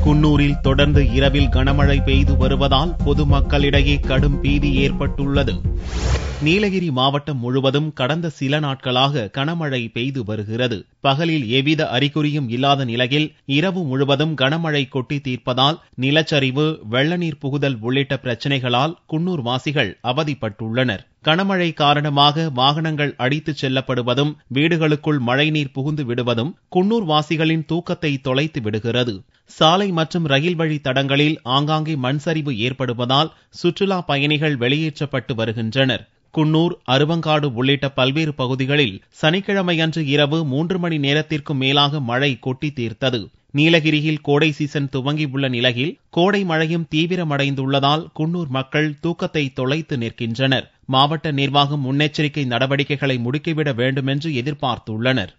குன்னூரில் தொடர்ந்து இரவில் கனமழை பெய்து வருவதால் பொதுமக்களிடையே கடும் பீதி ஏற்பட்டுள்ளது. நீலகிரி மாவட்டம் முழுவதும் கடந்த சில நாட்களாக கனமழை பெய்து வருகிறது. பகலில் எவ்வித அறிகுறியும் இல்லாத நிலையில் இரவு முழுவதும் கனமழை கொட்டி தீர்ப்பதால் நிலச்சரிவு, வெள்ளநீர் புகுதல் உள்ளிட்ட பிரச்சினைகளால் குன்னூர் வாசிகள் அவதிப்பட்டுள்ளனர். கனமழை காரணமாக வாகனங்கள் அடித்துச் செல்லப்படுவதும், வீடுகளுக்குள் மழைநீர் புகுந்து விடுவதும் குன்னூர் வாசிகளின் தூக்கத்தை தொலைத்து விடுகிறது. சாலை மற்றும் ரயில் வழி தடங்களில் ஆங்காங்கே மண்சரிவு ஏற்படுவதால் சுற்றுலா பயணிகள் வெளியேற்றப்பட்டு வருகின்றனர். குன்னூர், அருவங்காடு உள்ளிட்ட பல்வேறு பகுதிகளில் சனிக்கிழமையன்று இரவு 3 மணி நேரத்திற்கும் மேலாக மழை கொட்டி தீர்த்தது. நீலகிரியில் கோடை சீசன் துவங்கியுள்ள நிலையில் கோடை மழையும் தீவிரமடைந்துள்ளதால் குன்னூர் மக்கள் தூக்கத்தை தொலைத்து நிற்கின்றனர். மாவட்ட நிர்வாகம் முன்னெச்சரிக்கை நடவடிக்கைகளை முடுக்கிவிட வேண்டும் என்று எதிர்பார்த்துள்ளனர்.